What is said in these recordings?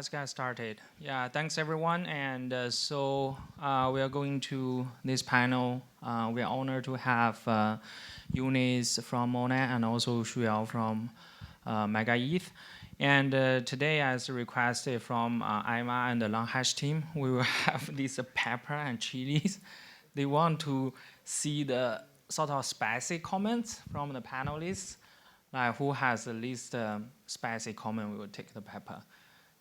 let's get started. Yeah, thanks everyone. And we are going to this panel. We are honored to have Eunice from Monad and also Shuyao from MegaETH. And today, as requested from Ima and the LongHash team, we will have these pepper and chilies. They want to see the sort of spicy comments from the panelists. Like who has the least spicy comment, we will take the pepper.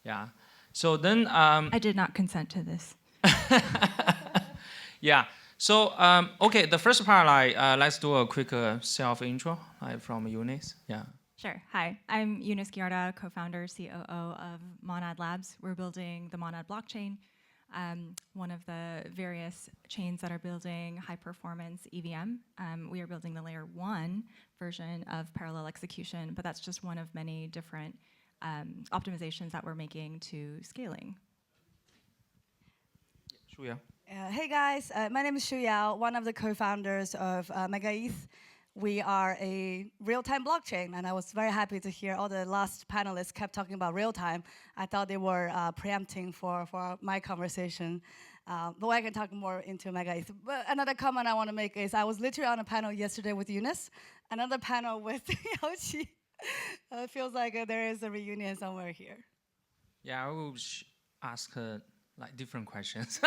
Yeah. So then. I did not consent to this. Yeah. So okay, the first part, let's do a quick self intro, from Eunice. Yeah. Sure. Hi, I'm Eunice Giarda, co-founder, COO of Monad Labs. We're building the Monad blockchain, one of the various chains that are building high-performance EVM. We are building the layer 1 version of parallel execution, but that's just one of many different optimizations that we're making to scaling. Shuyao. Hey guys, my name is Shuyao, one of the co-founders of MegaETH. We are a real-time blockchain, and I was very happy to hear all the last panelists kept talking about real-time. I thought they were preempting for my conversation, but I can talk more into MegaETH. But another comment I want to make is I was literally on a panel yesterday with Eunice, another panel with Yaoqi. It feels like there is a reunion somewhere here. Yeah, I will ask different questions.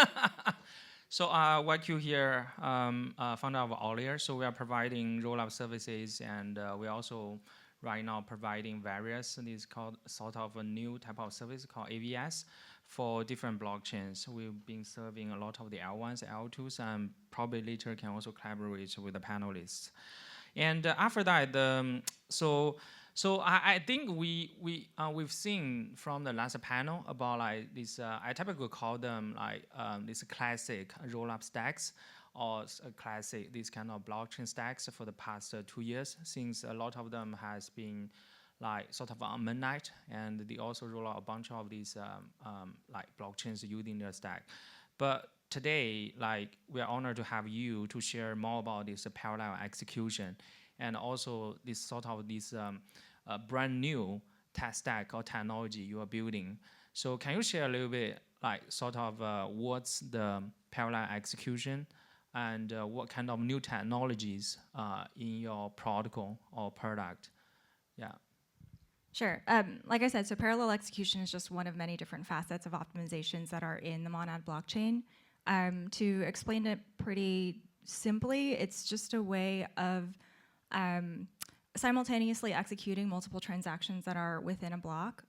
So YQ here, founder of Olier. So we are providing roll-up services, and we also right now providing various, these called sort of a new type of service called AVS for different blockchains. We've been serving a lot of the L1s, L2s, and probably later can also collaborate with the panelists. And after that, So I think we've seen from the last panel about this. I typically call them these classic roll-up stacks, or classic these kind of blockchain stacks for the past 2 years. Since a lot of them has been sort of on midnight, and they also roll out a bunch of these blockchains using their stack. But today, we are honored to have you to share more about this parallel execution, and also this sort of this. Brand new tech stack or technology you are building. So can you share a little bit, what's the parallel execution, and what kind of new technologies in your protocol or product? Yeah. Sure. Like I said, so parallel execution is just one of many different facets of optimizations that are in the Monad blockchain. To explain it pretty simply, it's just a way of simultaneously executing multiple transactions that are within a block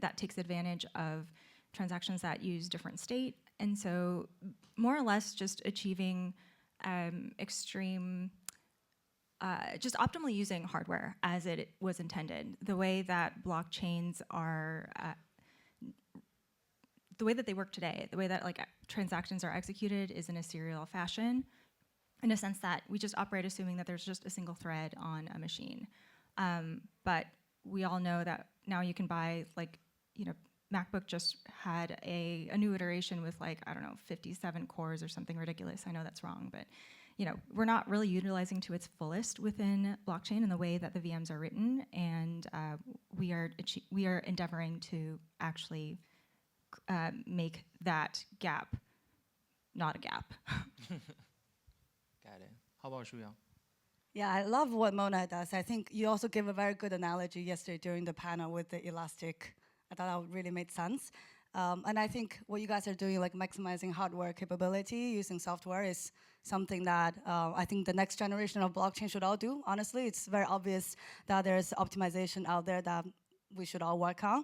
that takes advantage of transactions that use different state. And so more or less just achieving just optimally using hardware as it was intended. The way that blockchains are, the way that they work today, the way that transactions are executed is in a serial fashion, in a sense that we just operate assuming that there's just a single thread on a machine. But we all know that now you can buy, MacBook just had a new iteration with 57 cores or something ridiculous. I know that's wrong, but we're not really utilizing to its fullest within blockchain in the way that the VMs are written, and we are endeavoring to actually make that gap not a gap. Got it. How about Shuyao? Yeah, I love what Monad does. I think you also gave a very good analogy yesterday during the panel with the elastic. I thought that really made sense. And I think what you guys are doing, maximizing hardware capability using software, is something that I think the next generation of blockchain should all do. Honestly, it's very obvious that there's optimization out there that we should all work on.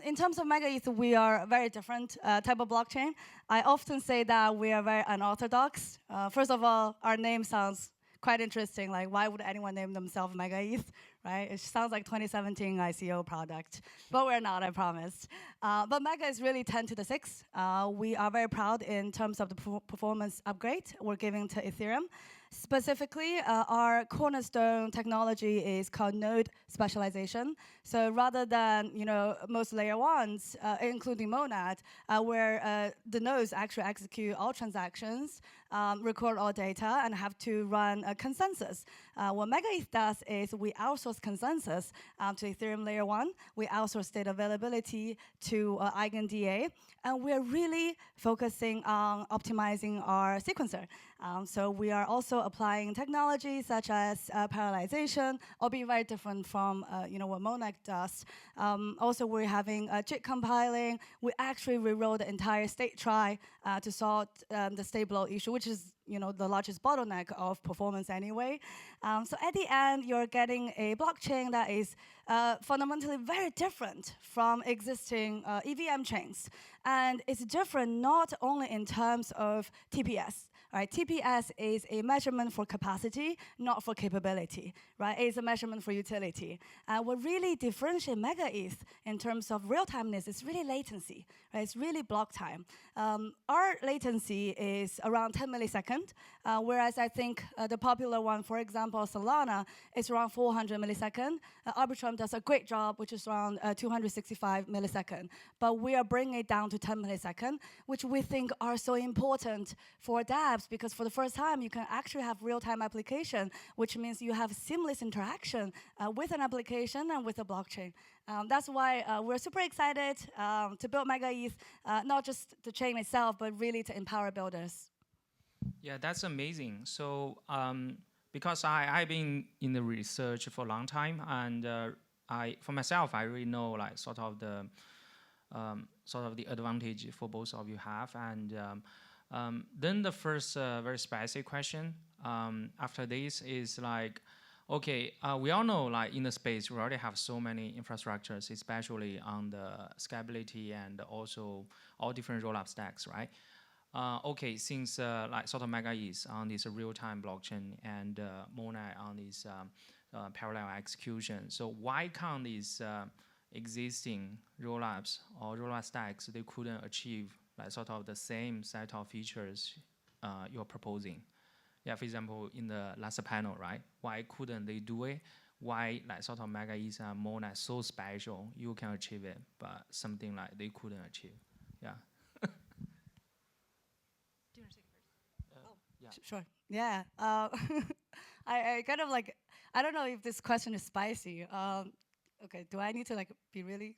In terms of MegaETH, we are a very different type of blockchain. I often say that we are very unorthodox. First of all, our name sounds quite interesting. Why would anyone name themselves MegaETH, right? It sounds like 2017 ICO product, but we're not, I promise. But Mega is really 10 to the 6. We are very proud in terms of the performance upgrade we're giving to Ethereum. Specifically, our cornerstone technology is called node specialization. So rather than most layer 1s, including Monad, where the nodes actually execute all transactions, record all data and have to run a consensus. What MegaETH does is we outsource consensus to Ethereum layer 1. We outsource state availability to EigenDA. And we're really focusing on optimizing our sequencer. So we are also applying technology such as parallelization, albeit very different from what Monad does. Also, we're having JIT compiling. We actually rewrote the entire state trie to solve the state bloat issue, which is the largest bottleneck of performance anyway. So at the end, you're getting a blockchain that is fundamentally very different from existing EVM chains. And it's different not only in terms of TPS. Right, TPS is a measurement for capacity, not for capability. Right, it's a measurement for utility. What really differentiates MegaETH in terms of real-timeness is really latency. Right, it's really block time. Our latency is around 10 milliseconds, whereas I think the popular one, for example, Solana, is around 400 milliseconds. Arbitrum does a great job, which is around 265 milliseconds. But we are bringing it down to 10 milliseconds, which we think are so important for dApps, because for the first time, you can actually have real-time application, which means you have seamless interaction with an application and with a blockchain. That's why we're super excited to build MegaETH, not just the chain itself, but really to empower builders. Yeah, that's amazing. So because I've been in the research for a long time, and for myself, I really know like sort of the advantage for both of you have. And then the first very specific question after this is like, okay, we all know like in the space we already have so many infrastructures, especially on the scalability and also all different rollup stacks, right? Okay, since like sort of MegaETH on this real-time blockchain and Monad on this parallel execution, so why can't these existing rollups or rollup stacks, they couldn't achieve like sort of the same set of features you're proposing? Yeah, for example, in the last panel, right? Why couldn't they do it? Why like sort of MegaETH and Monad so special, you can achieve it, but something like they couldn't achieve? Yeah. Do you want to take it first? Yeah. Sure. Yeah. I kind of like, I don't know if this question is spicy. Okay, do I need to like be really?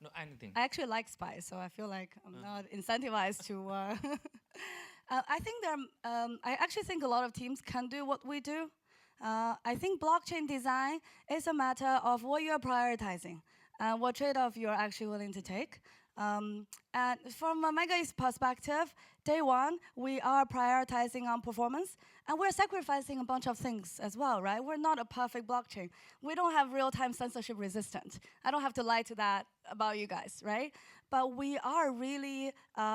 No, anything. I actually like spice, so I feel like I'm not incentivized to. I think I actually think a lot of teams can do what we do. I think blockchain design is a matter of what you're prioritizing and what trade-off you're actually willing to take. And from a MegaETH perspective, day one, we are prioritizing on performance, and we're sacrificing a bunch of things as well, right? We're not a perfect blockchain. We don't have real-time censorship resistant. I don't have to lie to that about you guys, right? But we are really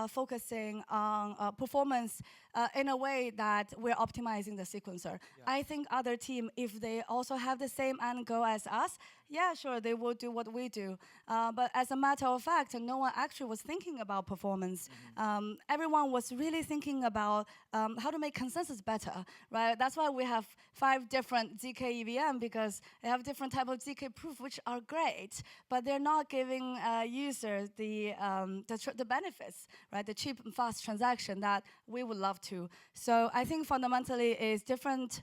focusing on performance in a way that we're optimizing the sequencer. Yeah. I think other team, if they also have the same end goal as us, yeah, sure, they will do what we do. But as a matter of fact, no one actually was thinking about performance. Mm-hmm. Everyone was really thinking about how to make consensus better, right? That's why we have 5 different ZK EVM, because they have different type of ZK proof, which are great, but they're not giving users the benefits, right? The cheap and fast transaction that we would love to. So I think fundamentally is different.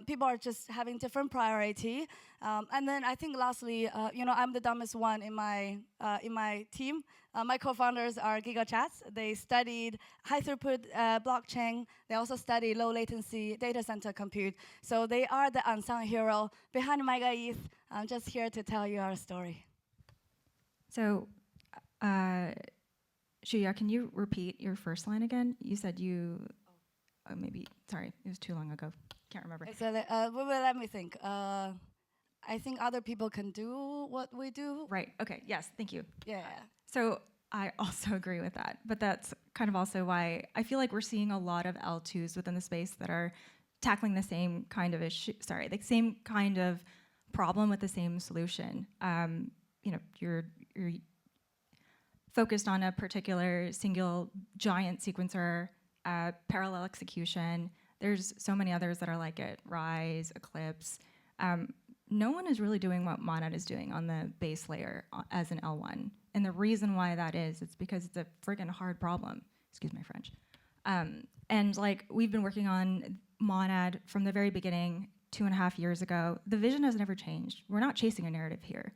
People are just having different priority. And then I think lastly, I'm the dumbest one in my team. My co-founders are GigaChats. They studied high throughput blockchain. They also study low latency data center compute. So they are the unsung hero behind MegaETH. I'm just here to tell you our story. So, Shuya, can you repeat your first line again? You said maybe, sorry, it was too long ago. Can't remember. So let me think. I think other people can do what we do. Right, okay, yes, thank you. Yeah. So I also agree with that, but that's kind of also why I feel like we're seeing a lot of L2s within the space that are tackling the same kind of issue, the same kind of problem with the same solution. You're focused on a particular single giant sequencer, parallel execution. There's so many others that are like it, Rise, Eclipse. No one is really doing what Monad is doing on the base layer as an L1. And the reason why that is, it's because it's a friggin' hard problem. Excuse my French. And like we've been working on Monad from the very beginning, 2.5 years ago. The vision has never changed. We're not chasing a narrative here.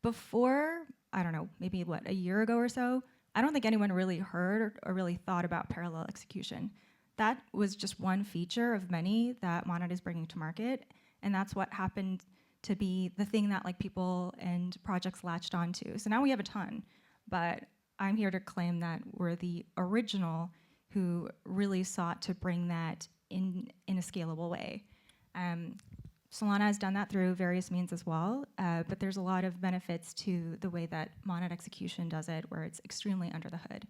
Before, I don't know, maybe what, a year ago or so, I don't think anyone really heard or really thought about parallel execution. That was just one feature of many that Monad is bringing to market, and that's what happened to be the thing that like people and projects latched onto. So now we have a ton, but I'm here to claim that we're the original who really sought to bring that in a scalable way. Solana has done that through various means as well, but there's a lot of benefits to the way that Monad execution does it, where it's extremely under the hood.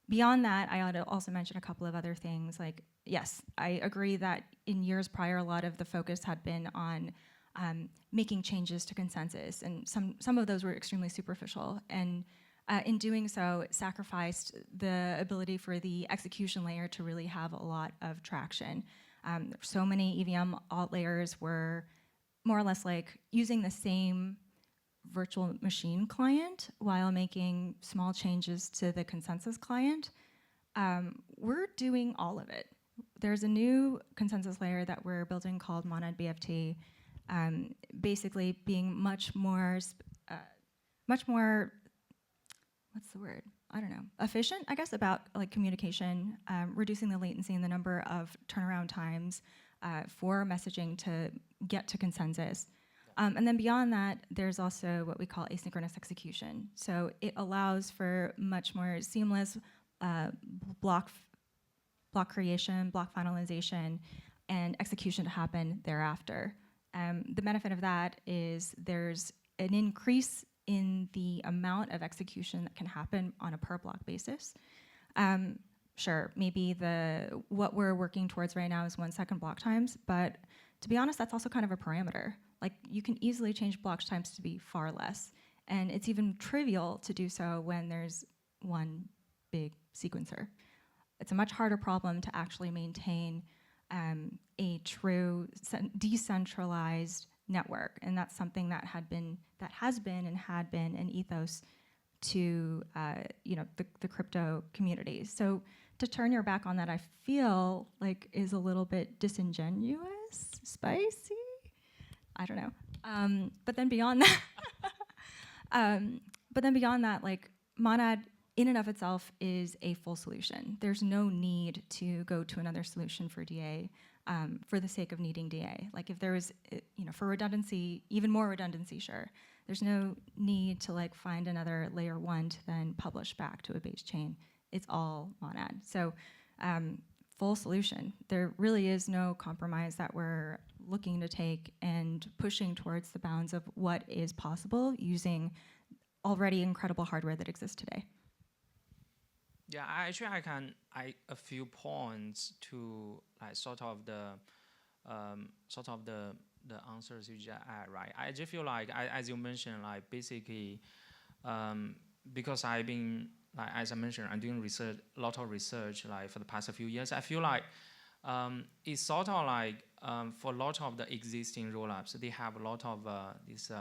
Beyond that, I ought to also mention a couple of other things. Like, yes, I agree that in years prior, a lot of the focus had been on making changes to consensus, and some of those were extremely superficial. And in doing so, it sacrificed the ability for the execution layer to really have a lot of traction. So many EVM alt layers were more or less like using the same virtual machine client while making small changes to the consensus client. We're doing all of it. There's a new consensus layer that we're building called Monad BFT, basically being much more, what's the word? I don't know, efficient, I guess, about like communication, reducing the latency and the number of turnaround times for messaging to get to consensus. And then beyond that, there's also what we call asynchronous execution. So it allows for much more seamless block creation, block finalization, and execution to happen thereafter. The benefit of that is there's an increase in the amount of execution that can happen on a per block basis. Sure, maybe what we're working towards right now is 1 second block times, but to be honest, that's also kind of a parameter. Like, you can easily change block times to be far less, and it's even trivial to do so when there's one big sequencer. It's a much harder problem to actually maintain a true decentralized network, and that's something that has been an ethos to the crypto community. So to turn your back on that, I feel like is a little bit disingenuous, spicy. I don't know. But then beyond that, like Monad in and of itself is a full solution. There's no need to go to another solution for DA for the sake of needing DA. Like if there was, for redundancy, even more redundancy, sure. There's no need to like find another layer 1 to then publish back to a base chain. It's all Monad. So full solution. There really is no compromise that we're looking to take and pushing towards the bounds of what is possible using already incredible hardware that exists today. Yeah, actually, I can add a few points to like sort of the answers you just had, right? I just feel like, as you mentioned, like basically, because I've been like, as I mentioned, I'm doing research, a lot of research, like for the past few years. I feel like it's sort of like for a lot of the existing rollups, they have a lot of these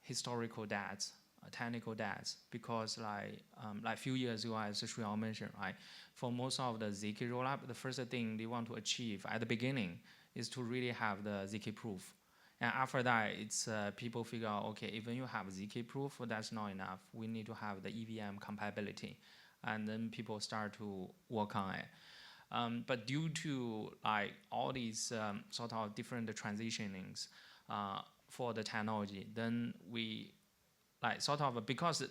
historical debts. Technical debts, because like few years ago, as Shuyan mentioned, right, for most of the ZK rollup, the first thing they want to achieve at the beginning is to really have the ZK proof, and after that, it's people figure out, okay, even you have ZK proof, that's not enough. We need to have the EVM compatibility, and then people start to work on it. But due to like all these sort of different transitionings for the technology, then we like sort of, because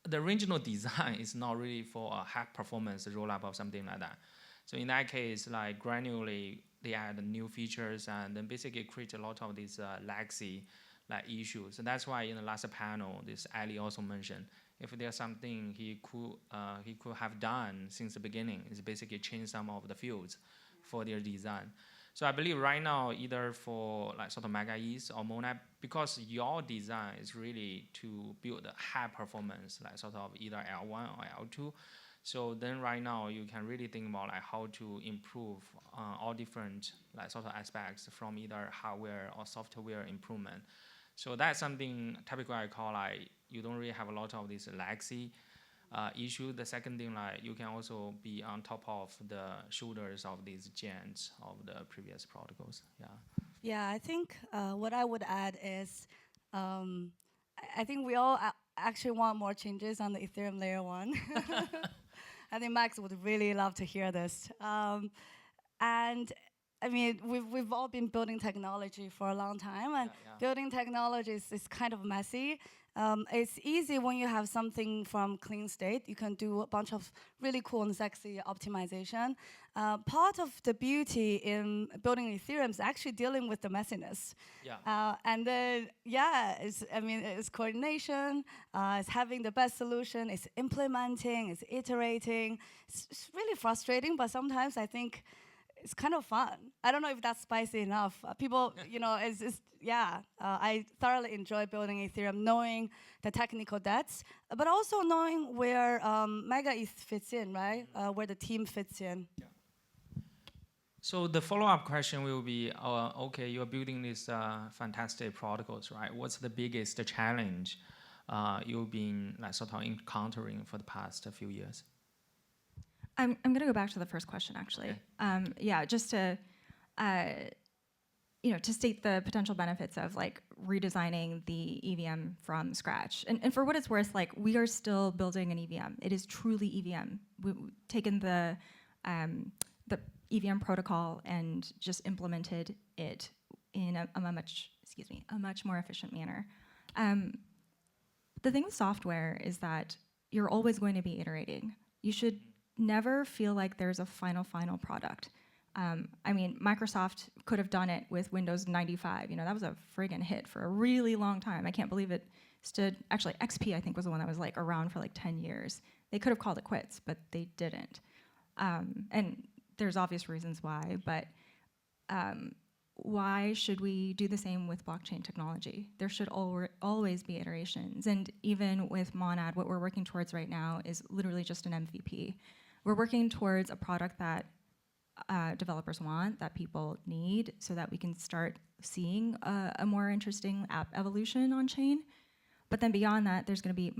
the original design is not really for a high performance rollup or something like that. So in that case, like gradually they add new features and then basically create a lot of these legacy like issues. And that's why in the last panel, this Ali also mentioned, if there's something he could have done since the beginning, is basically change some of the fields for their design. So I believe right now, either for like sort of Mega East or Monad, because your design is really to build a high performance, like sort of either L1 or L2. So then right now you can really think about like how to improve all different like sort of aspects from either hardware or software improvement. So that's something typically I call like, you don't really have a lot of this legacy issue. The second thing, like you can also be on top of the shoulders of these giants of the previous protocols. Yeah. Yeah, I think what I would add is I think we all actually want more changes on the Ethereum layer 1. I think Max would really love to hear this. And I mean, we've all been building technology for a long time, and building technologies is kind of messy. It's easy when you have something from clean state. You can do a bunch of really cool and sexy optimization. Part of the beauty in building Ethereum is actually dealing with the messiness. Yeah. And then, yeah, it's coordination, it's having the best solution, it's implementing, it's iterating. It's really frustrating, but sometimes I think it's kind of fun. I don't know if that's spicy enough. People, I thoroughly enjoy building Ethereum, knowing the technical debts, but also knowing where Mega ETH fits in, right? Where the team fits in. Yeah. So the follow-up question will be, okay, you're building these fantastic protocols, right? What's the biggest challenge you've been sort of encountering for the past few years? I'm going to go back to the first question, actually. Okay. Just to, to state the potential benefits of like redesigning the EVM from scratch. And for what it's worth, like we are still building an EVM. It is truly EVM. We've taken the EVM protocol and just implemented it in a much more efficient manner. The thing with software is that you're always going to be iterating. You should never feel like there's a final product. I mean, Microsoft could have done it with Windows 95. That was a friggin' hit for a really long time. I can't believe it stood. Actually, XP I think was the one that was like around for like 10 years. They could have called it quits, but they didn't. And there's obvious reasons why, but why should we do the same with blockchain technology? There should always be iterations. And even with Monad, what we're working towards right now is literally just an MVP. We're working towards a product that developers want, that people need, so that we can start seeing a more interesting app evolution on chain. But then beyond that, there's going to be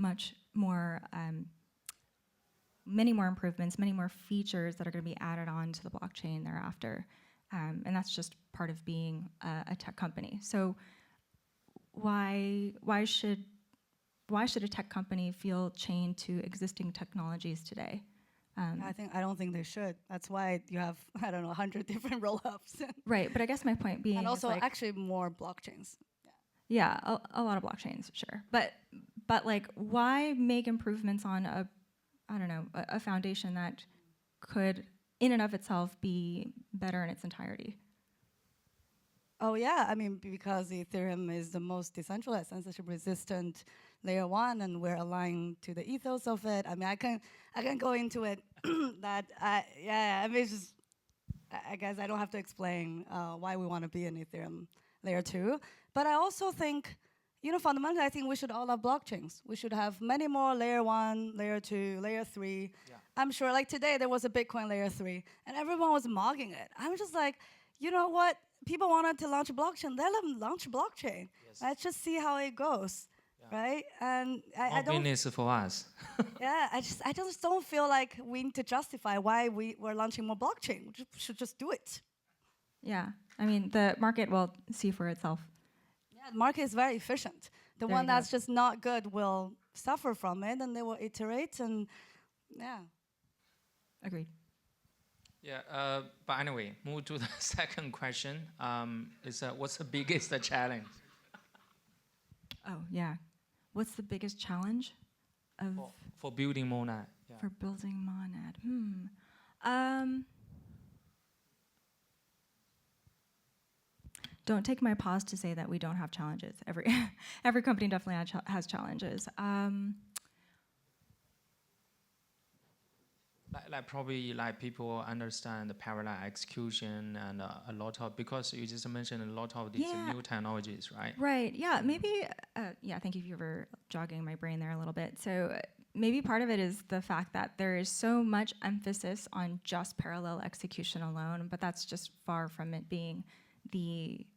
many more improvements, many more features that are going to be added on to the blockchain thereafter. And that's just part of being a tech company. So why should a tech company feel chained to existing technologies today? I don't think they should. That's why you have 100 different roll-ups. Right, but I guess my point being, and also is like, actually more blockchains. Yeah, a lot of blockchains, sure. But like, why make improvements on a foundation that could, in and of itself, be better in its entirety? Oh yeah, I mean, because Ethereum is the most decentralized, censorship-resistant layer 1, and we're aligned to the ethos of it. I mean, I can go into it. It's just, I guess I don't have to explain why we want to be in Ethereum layer 2. But I also think, fundamentally, I think we should all have blockchains. We should have many more layer 1, layer 2, layer 3. Yeah. I'm sure, like today, there was a Bitcoin layer 3, and everyone was mocking it. I'm just like, you know what? People wanted to launch a blockchain. Let them launch a blockchain. Yes. Let's just see how it goes, right? And I don't. Business for us. Yeah, I just don't feel like we need to justify why we're launching more blockchain. We should just do it. Yeah, I mean, the market will see for itself. Yeah, the market is very efficient. The one that's just not good will suffer from it, and they will iterate, and yeah. Agreed. Yeah, but anyway, move to the second question. What's the biggest challenge? Oh, yeah. What's the biggest challenge for building Monad? Yeah. For building Monad. Don't take my pause to say that we don't have challenges. Every company definitely has challenges. Probably people understand the parallel execution and a lot of, because you just mentioned a lot of these new technologies, right? Right. Yeah. Maybe. Thank you for jogging my brain there a little bit. So maybe part of it is the fact that there is so much emphasis on just parallel execution alone, but that's just far from it being the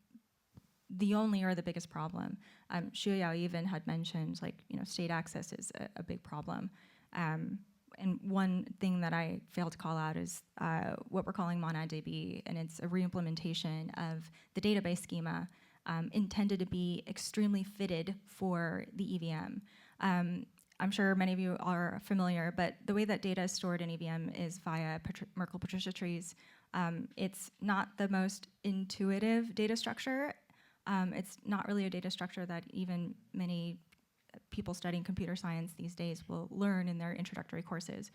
only or the biggest problem. Xu Yao even had mentioned state access is a big problem. And one thing that I failed to call out is what we're calling MonadDB, and it's a reimplementation of the database schema intended to be extremely fitted for the EVM. I'm sure many of you are familiar, but the way that data is stored in EVM is via Merkle-Patricia trees. It's not the most intuitive data structure. It's not really a data structure that even many people studying computer science these days will learn in their introductory courses.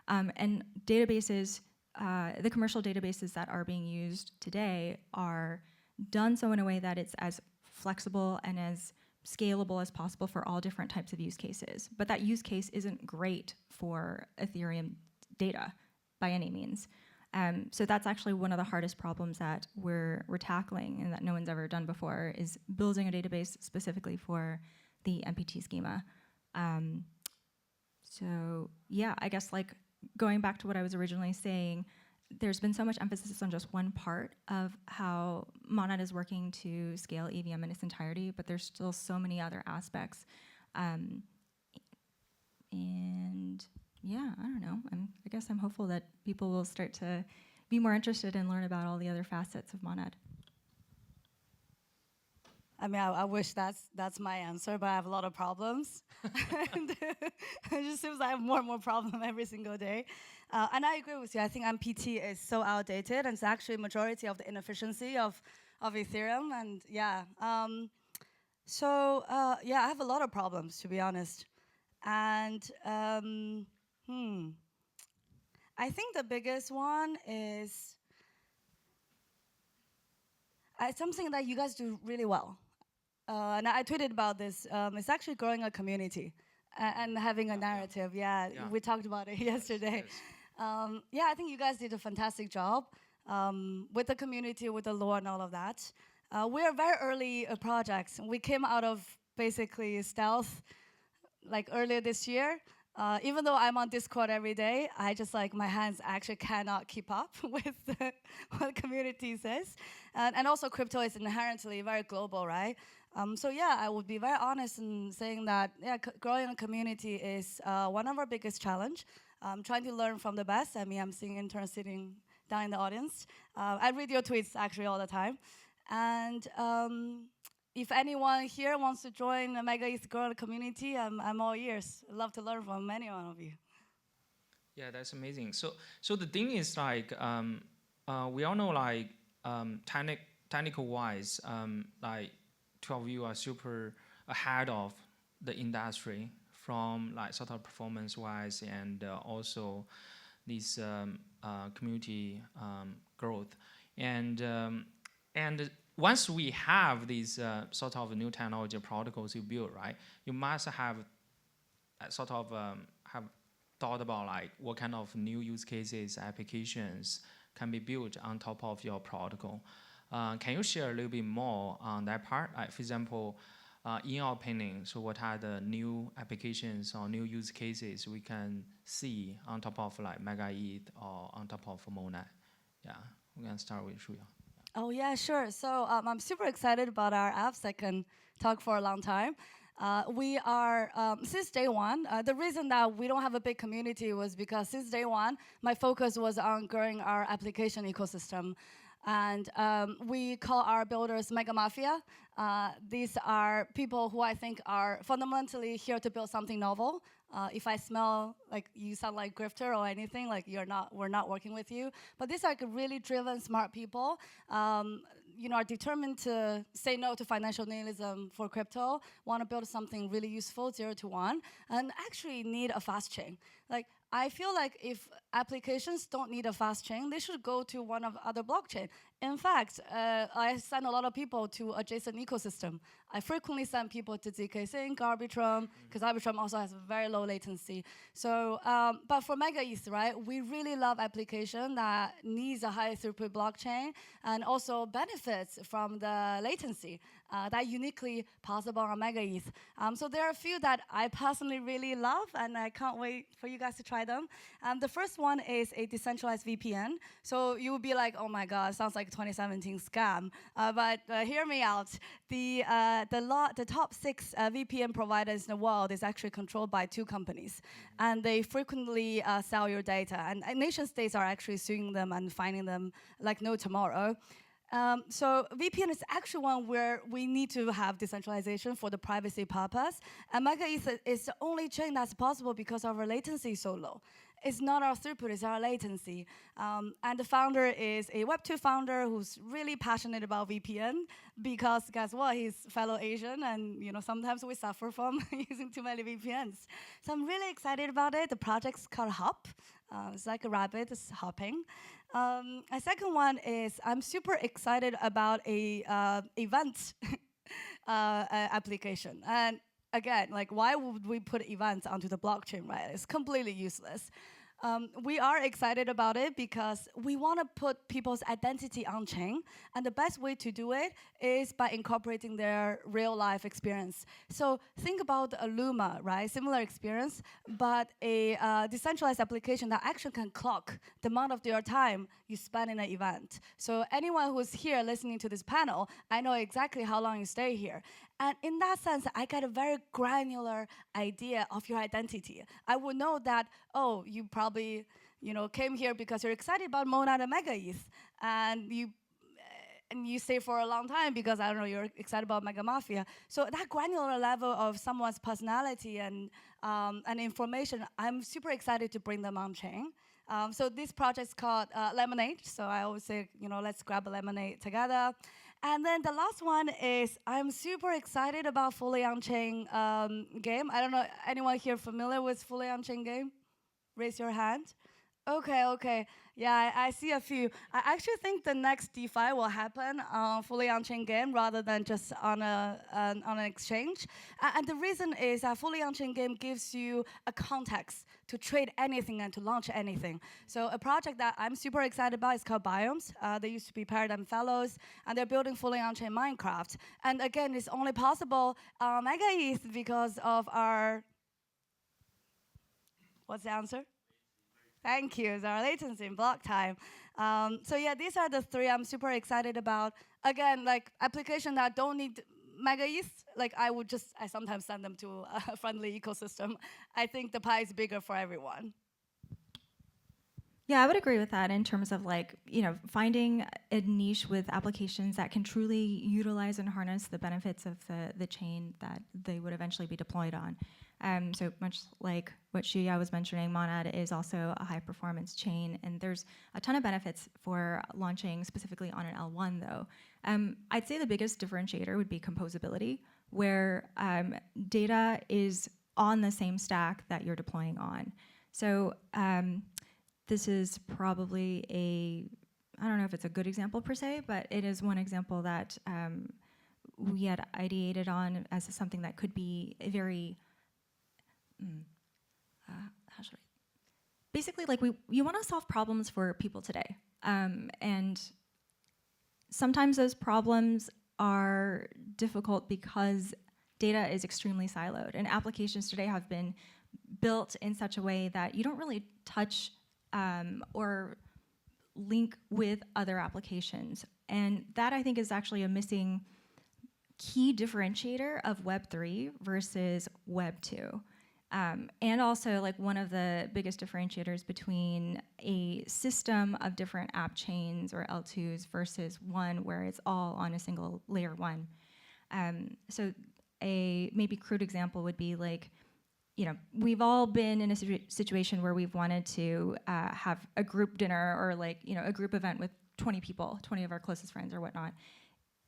And databases, the commercial databases that are being used today are done so in a way that it's as flexible and as scalable as possible for all different types of use cases. But that use case isn't great for Ethereum data by any means. So that's actually one of the hardest problems that we're tackling and that no one's ever done before, is building a database specifically for the MPT schema. So yeah, I guess like going back to what I was originally saying, there's been so much emphasis on just one part of how Monad is working to scale EVM in its entirety, but there's still so many other aspects. And yeah, I don't know. I guess I'm hopeful that people will start to be more interested and learn about all the other facets of Monad. I mean, I wish that's my answer, but I have a lot of problems. And it just seems I have more and more problems every single day. And I agree with you. I think MPT is so outdated, and it's actually a majority of the inefficiency of Ethereum. And yeah, yeah, I have a lot of problems, to be honest. And I think the biggest one is something that you guys do really well. And I tweeted about this. It's actually growing a community and having a narrative. Yeah, we talked about it yesterday. Yes. Yeah, I think you guys did a fantastic job with the community, with the lore and all of that. We're very early projects. We came out of basically stealth like earlier this year. Even though I'm on Discord every day, I just like my hands actually cannot keep up with what the community says. And also crypto is inherently very global, right? So yeah, I would be very honest in saying that growing a community is one of our biggest challenge. Trying to learn from the best. I mean, I'm seeing interns sitting down in the audience. I read your tweets actually all the time. And if anyone here wants to join the Mega ETH growing community, I'm all ears. I'd love to learn from any one of you. Yeah, that's amazing. So the thing is like, we all know like technical wise, like 12 of you are super ahead of the industry from like sort of performance wise and also this community growth. And once we have these sort of new technology protocols you build, right, you must have sort of have thought about like what kind of new use cases, applications can be built on top of your protocol. Can you share a little bit more on that part? Like, for example, in your opinion, so what are the new applications or new use cases we can see on top of like Mega ETH or on top of Monad? Yeah, we can start with Shuya. Oh yeah, sure. So I'm super excited about our apps. I can talk for a long time. We are, since day one, the reason that we don't have a big community was because since day one, my focus was on growing our application ecosystem. And we call our builders Mega Mafia. These are people who I think are fundamentally here to build something novel. If I smell like you sound like grifter or anything, like we're not working with you. But these are like really driven, smart people. Are determined to say no to financial nihilism for crypto, want to build something really useful, 0 to 1, and actually need a fast chain. Like, I feel like if applications don't need a fast chain, they should go to one of other blockchain. In fact, I send a lot of people to adjacent ecosystem. I frequently send people to ZK Sync, Arbitrum, because Arbitrum also has very low latency. So, but for Mega ETH, right, we really love application that needs a high throughput blockchain and also benefits from the latency that uniquely possible on Mega ETH. So there are a few that I personally really love, and I can't wait for you guys to try them. The first one is a decentralized VPN. So you will be like, oh my God, sounds like 2017 scam. But hear me out. The top 6 VPN providers in the world is actually controlled by 2 companies, and they frequently sell your data. And nation states are actually suing them and finding them like no tomorrow. So VPN is actually one where we need to have decentralization for the privacy purpose. And MegaETH is the only chain that's possible because our latency is so low. It's not our throughput, it's our latency. And the founder is a Web2 founder who's really passionate about VPN because guess what, he's fellow Asian, and sometimes we suffer from using too many VPNs. So I'm really excited about it. The project's called Hop. It's like a rabbit, it's hopping. A second one is I'm super excited about a event application. And again, like, why would we put events onto the blockchain, right? It's completely useless. We are excited about it because we want to put people's identity on chain, and the best way to do it is by incorporating their real life experience. So think about a Luma, right? Similar experience, but a decentralized application that actually can clock the amount of your time you spend in an event. So anyone who's here listening to this panel, I know exactly how long you stay here. And in that sense, I get a very granular idea of your identity. I would know that, oh, you probably came here because you're excited about Monad and MegaETH, and you stay for a long time because, I don't know, you're excited about Mega Mafia. So that granular level of someone's personality and information, I'm super excited to bring them on chain. So this project is called Lemonade. So I always say, let's grab a lemonade together. And then the last one is I'm super excited about fully on-chain game. I don't know, anyone here familiar with fully on-chain game? Raise your hand. Okay. Yeah, I see a few. I actually think the next DeFi will happen on fully on-chain game rather than just on an exchange. And the reason is that fully on-chain game gives you a context to trade anything and to launch anything. So a project that I'm super excited about is called Biomes. They used to be Paradigm Fellows, and they're building fully on-chain Minecraft. And again, it's only possible on MegaETH because of our, what's the answer? Thank you. It's our latency in block time. So yeah, these are the 3 I'm super excited about. Again, like application that don't need MegaETH, like I sometimes send them to a friendly ecosystem. I think the pie is bigger for everyone. Yeah, I would agree with that in terms of finding a niche with applications that can truly utilize and harness the benefits of the chain that they would eventually be deployed on. So much like what Shuya was mentioning, Monad is also a high-performance chain, and there's a ton of benefits for launching specifically on an L1, though. I'd say the biggest differentiator would be composability, where data is on the same stack that you're deploying on. So this is probably I don't know if it's a good example per se, but it is one example that we had ideated on as something that could be a very how should I? Basically, like you want to solve problems for people today, and sometimes those problems are difficult because data is extremely siloed, and applications today have been built in such a way that you don't really touch or link with other applications, and that I think is actually a missing key differentiator of Web3 versus Web2. And also, like, one of the biggest differentiators between a system of different app chains or L2s versus one where it's all on a single layer 1. So a maybe crude example would be like, we've all been in a situation where we've wanted to have a group dinner or a group event with 20 people, 20 of our closest friends or whatnot.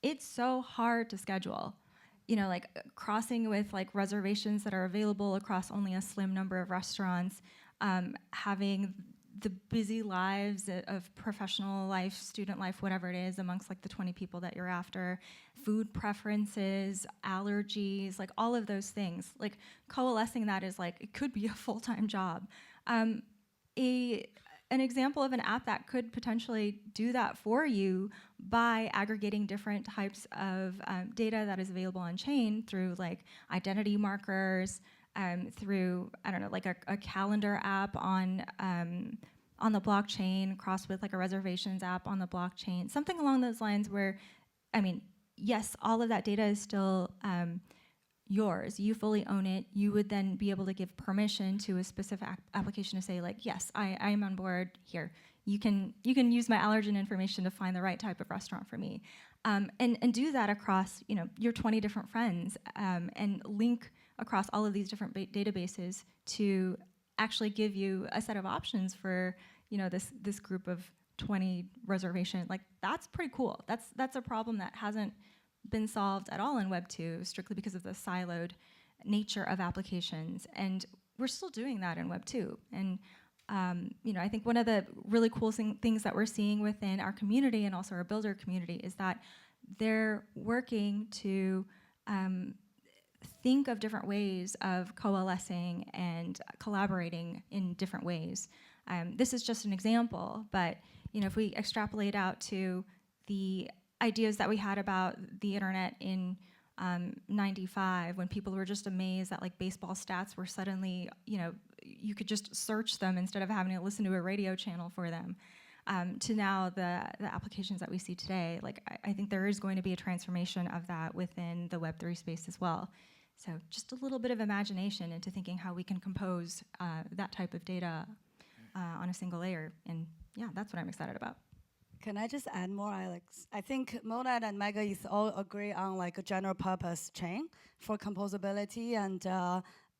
It's so hard to schedule. Crossing with reservations that are available across only a slim number of restaurants, having the busy lives of professional life, student life, whatever it is, amongst the 20 people that you're after, food preferences, allergies, all of those things. Coalescing that is it could be a full-time job. An example of an app that could potentially do that for you by aggregating different types of data that is available on chain through identity markers, through, I don't know, a calendar app on on the blockchain, crossed with like a reservations app on the blockchain, something along those lines where, I mean, yes, all of that data is still yours. You fully own it. You would then be able to give permission to a specific application to say like, yes, I am on board here. You can use my allergen information to find the right type of restaurant for me, and do that across your 20 different friends, and link across all of these different databases to actually give you a set of options for this group of 20 reservation. Like that's pretty cool. That's a problem that hasn't been solved at all in Web 2, strictly because of the siloed nature of applications, and we're still doing that in Web 2. And I think one of the really cool things that we're seeing within our community and also our builder community is that they're working to think of different ways of coalescing and collaborating in different ways. This is just an example, but if we extrapolate out to the ideas that we had about the internet in 95, when people were just amazed that like baseball stats were suddenly, you could just search them instead of having to listen to a radio channel for them, to now the applications that we see today. Like I think there is going to be a transformation of that within the Web3 space as well. So just a little bit of imagination into thinking how we can compose that type of data on a single layer. And yeah, that's what I'm excited about. Can I just add more, Alex? I think Monad and MegaETH all agree on like a general purpose chain for composability and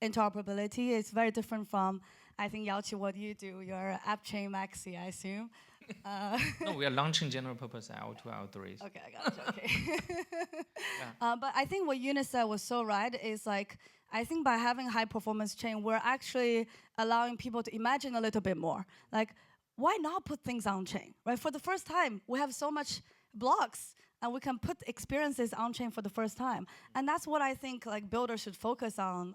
interoperability. It's very different from, I think, Yaoqi, what you do, your app chain maxi, I assume. No, we are launching general purpose L2, L3s. Okay, I got you, okay. But I think what Eunice said was so right, is like, I think by having high performance chain, we're actually allowing people to imagine a little bit more. Like, why not put things on chain, right? For the first time, we have so much blocks, and we can put experiences on chain for the first time. And that's what I think like builders should focus on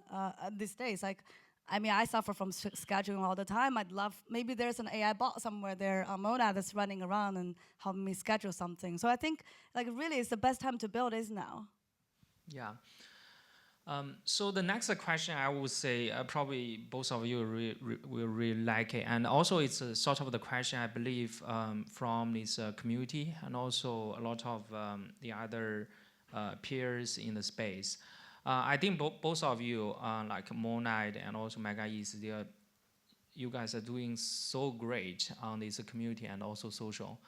these days. Like, I mean, I suffer from scheduling all the time. I'd love, maybe there's an AI bot somewhere there, a Monad that's running around and helping me schedule something. So I think like really it's the best time to build is now. Yeah. So the next question, I would say probably both of you will really like it, and also it's sort of the question I believe from this community and also a lot of the other peers in the space. I think both of you, like Monad and also MegaETH, you guys are doing so great on this community and also social.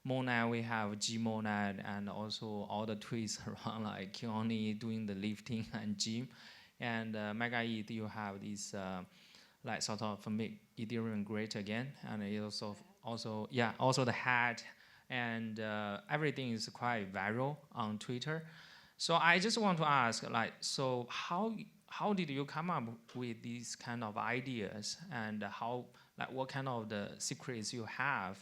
Monad, we have Gmonad and also all the tweets around like Keone doing the lifting and gym. And MegaETH, you have this like sort of make Ethereum great again. And it also the hat and everything is quite viral on Twitter. So I just want to ask, like, so how did you come up with these kind of ideas, and what kind of the secrets you have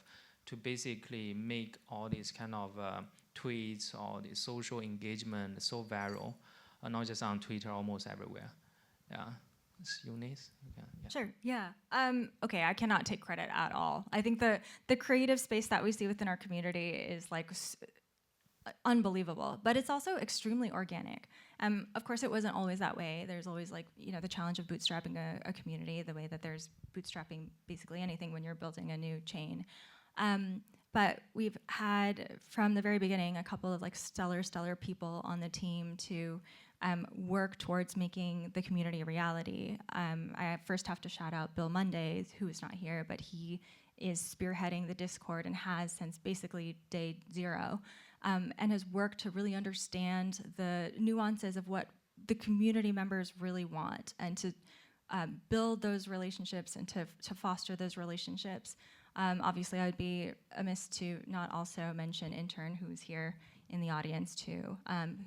to basically make all these kind of tweets or the social engagement so viral, not just on Twitter, almost everywhere? Yeah, it's Eunice. Yeah. Sure. Yeah. Okay. I cannot take credit at all. I think the creative space that we see within our community is like unbelievable, but it's also extremely organic. Of course, it wasn't always that way. There's always like the challenge of bootstrapping a community, the way that there's bootstrapping basically anything when you're building a new chain. But we've had from the very beginning a couple of like stellar people on the team to work towards making the community a reality. I first have to shout out Bill Mondays, who is not here, but he is spearheading the Discord and has since basically day 0, and has worked to really understand the nuances of what the community members really want, and to build those relationships and to foster those relationships. Obviously, I would be amiss to not also mention Intern, who's here in the audience too,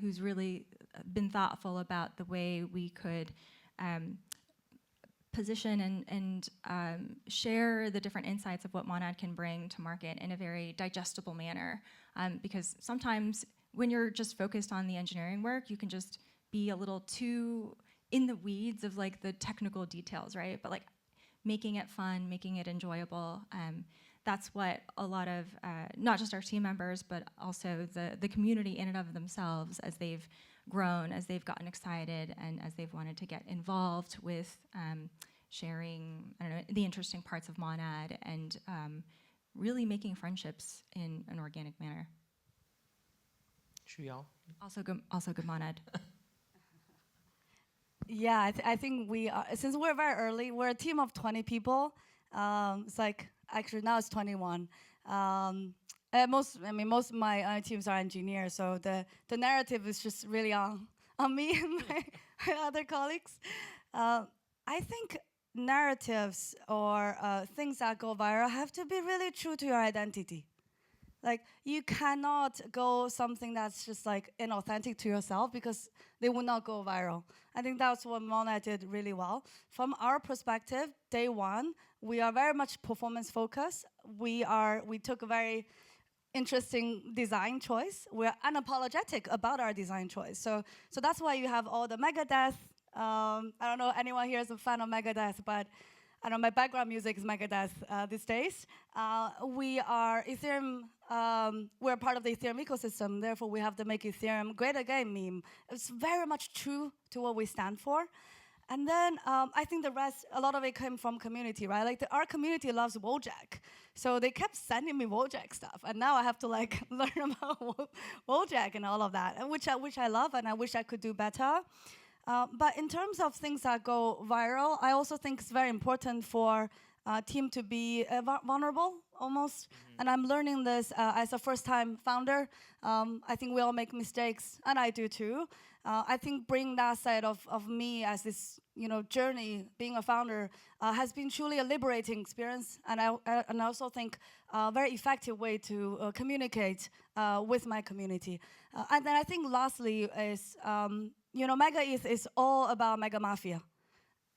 who's really been thoughtful about the way we could position and share the different insights of what Monad can bring to market in a very digestible manner. Because sometimes when you're just focused on the engineering work, you can just be a little too in the weeds of like the technical details, right? But like making it fun, making it enjoyable, that's what a lot of, not just our team members, but also the community in and of themselves, as they've grown, as they've gotten excited, and as they've wanted to get involved with sharing, I don't know, the interesting parts of Monad, and really making friendships in an organic manner. Shuyao? Also good Monad. Yeah, I think we are, since we're very early, we're a team of 20 people. It's like, actually now it's 21. Most of my teams are engineers, so the narrative is just really on me and my other colleagues. I think narratives or things that go viral have to be really true to your identity. Like, you cannot go something that's just like inauthentic to yourself, because they will not go viral. I think that's what Monad did really well. From our perspective, day one, we are very much performance focused. We took a very interesting design choice. We're unapologetic about our design choice. So that's why you have all the Megadeth. I don't know anyone here is a fan of Megadeth, but I know my background music is Megadeth these days. We are Ethereum. We're part of the Ethereum ecosystem. Therefore, we have the Make Ethereum Great Again meme. It's very much true to what we stand for. And then I think the rest, a lot of it came from community, right? Like our community loves Wojak. So they kept sending me Wojak stuff. And now I have to like learn about Wojak and all of that, and which I love, and I wish I could do better. But in terms of things that go viral, I also think it's very important for a team to be vulnerable, almost. And I'm learning this as a first-time founder. I think we all make mistakes, and I do too. I think bringing that side of me as this journey, being a founder, has been truly a liberating experience. And I also think a very effective way to communicate with my community. And then I think lastly is, Mega ETH is all about Mega Mafia.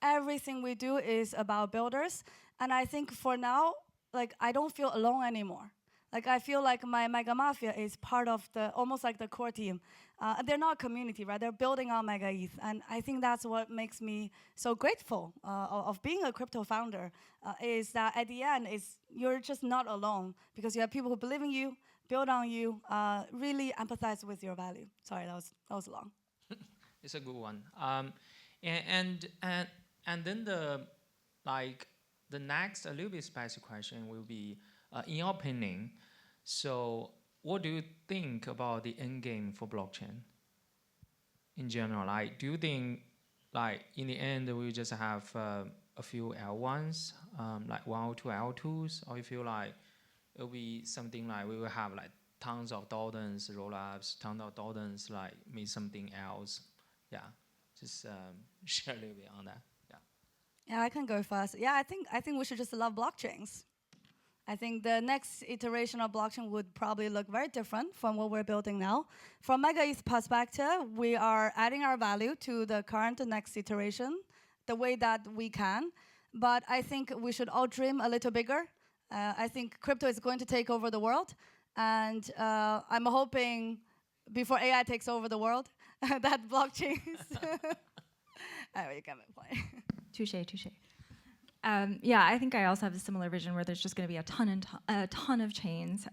Everything we do is about builders. And I think for now, like, I don't feel alone anymore. Like, I feel like my Mega Mafia is part of almost like the core team. They're not a community, right? They're building on Mega ETH. And I think that's what makes me so grateful of being a crypto founder, is that at the end, you're just not alone, because you have people who believe in you, build on you, really empathize with your value. Sorry, that was long. It's a good one. And then the next a little bit spicy question will be, in your opinion, so what do you think about the end game for blockchain in general? Like, do you think, like, in the end we just have a few L1s, like 1 or 2 L2s, or you feel like it'll be something like we will have like tons of thousands rollups, tons of thousands like meet something else? Yeah, just share a little bit on that. Yeah, I can go first. Yeah, I think we should just love blockchains. I think the next iteration of blockchain would probably look very different from what we're building now. From Mega ETH perspective, we are adding our value to the current and next iteration the way that we can. But I think we should all dream a little bigger. I think crypto is going to take over the world. And I'm hoping before AI takes over the world, that blockchains. You got my point. Touche. Yeah, I think I also have a similar vision where there's just going to be a ton of chains.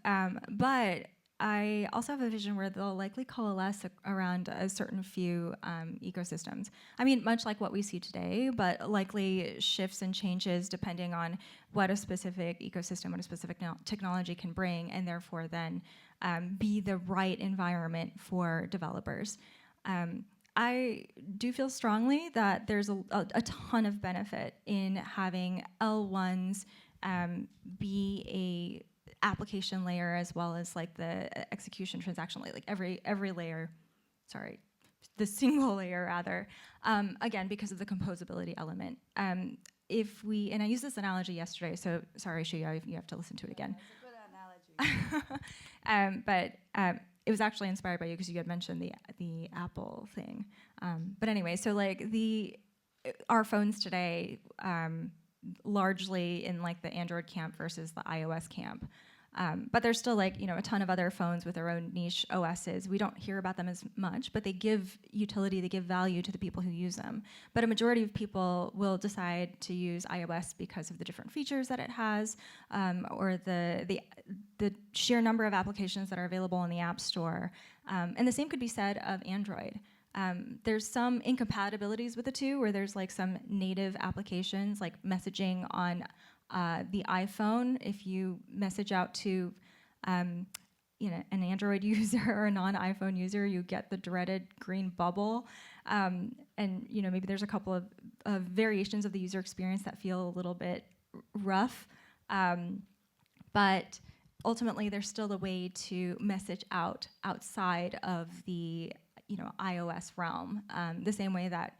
But I also have a vision where they'll likely coalesce around a certain few ecosystems. I mean, much like what we see today, but likely shifts and changes depending on what a specific ecosystem, what a specific technology can bring, and therefore then be the right environment for developers. I do feel strongly that there's a ton of benefit in having L1s be a application layer as well as like the execution transaction layer, like every layer, the single layer rather, again, because of the composability element. And I used this analogy yesterday, so sorry, Shuya, you have to listen to it again. That's a good analogy. But it was actually inspired by you because you had mentioned the Apple thing. But anyway, so like our phones today, largely in like the Android camp versus the iOS camp. But there's still like, a ton of other phones with their own niche OSs. We don't hear about them as much, but they give utility, they give value to the people who use them. But a majority of people will decide to use iOS because of the different features that it has, or the sheer number of applications that are available in the App Store. And the same could be said of Android. There's some incompatibilities with the two, where there's like some native applications, like messaging on the iPhone. If you message out to an Android user or a non-iPhone user, you get the dreaded green bubble. And maybe there's a couple of variations of the user experience that feel a little bit rough. But ultimately, there's still a way to message out outside of the iOS realm. The same way that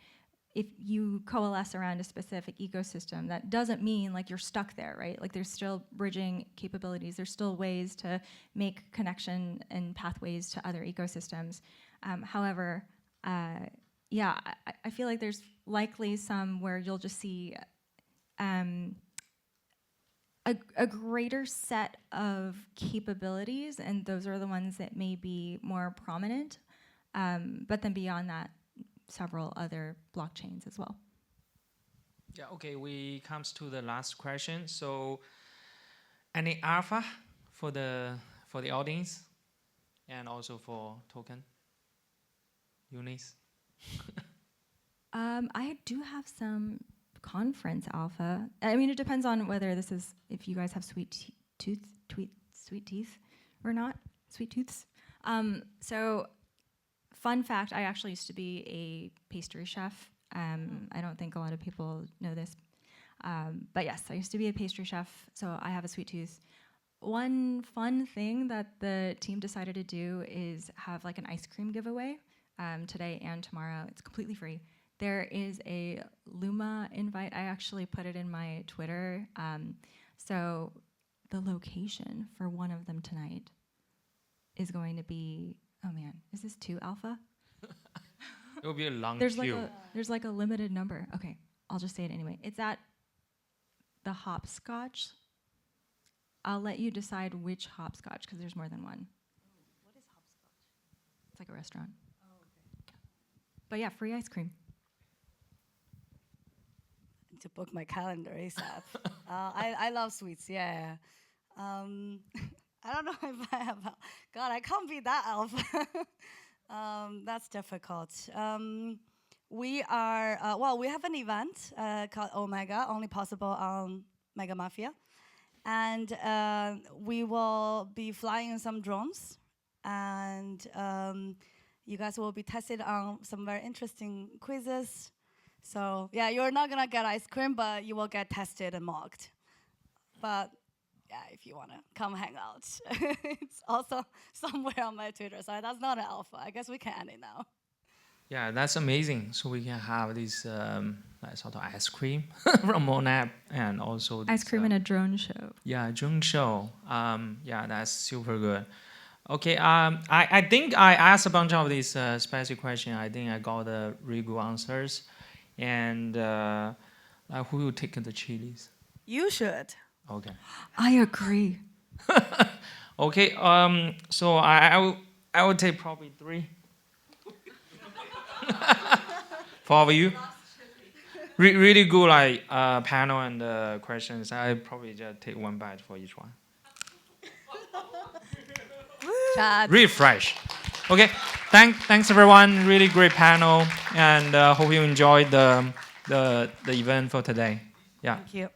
if you coalesce around a specific ecosystem, that doesn't mean like you're stuck there, right? Like there's still bridging capabilities. There's still ways to make connection and pathways to other ecosystems. However, I feel like there's likely some where you'll just see a greater set of capabilities, and those are the ones that may be more prominent. But then beyond that, several other blockchains as well. Yeah, okay, we comes to the last question. So any alpha for the audience and also for token? Eunice? I do have some conference alpha. I mean, it depends on whether this is, if you guys have sweet teeth or not, sweet tooths. So fun fact, I actually used to be a pastry chef. I don't think a lot of people know this. But yes, I used to be a pastry chef, so I have a sweet tooth. One fun thing that the team decided to do is have like an ice cream giveaway today and tomorrow. It's completely free. There is a Luma invite. I actually put it in my Twitter. So the location for one of them tonight is going to be, oh man, is this 2 alpha? It will be a long There's queue. There's like a limited number. Okay, I'll just say it anyway. It's at the Hopscotch. I'll let you decide which Hopscotch, because there's more than one. What is hopscotch? It's like a restaurant. Oh, okay. But yeah, free ice cream. To book my calendar ASAP. I love sweets, yeah. I don't know if I have, God, I can't be that alpha. That's difficult. We are, we have an event called Omega, only possible on Mega Mafia. And we will be flying some drones. And you guys will be tested on some very interesting quizzes. So yeah, you're not gonna get ice cream, but you will get tested and mocked. But yeah, if you wanna come hang out, it's also somewhere on my Twitter. So that's not an alpha. I guess we can end it now. Yeah, that's amazing. So we can have this sort of ice cream from Monad, and also Ice cream in a drone show. Yeah, drone show. Yeah, that's super good. Okay, I think I asked a bunch of these specific questions. I think I got the really good answers. And who will take the chilies? You should. Okay. I agree. Okay. So I will take probably 3. For you. Really good like panel and questions. I probably just take 1 bite for each one. Really fresh. Okay. Thanks everyone. Really great panel, and hope you enjoyed the event for today. Yeah. Thank you.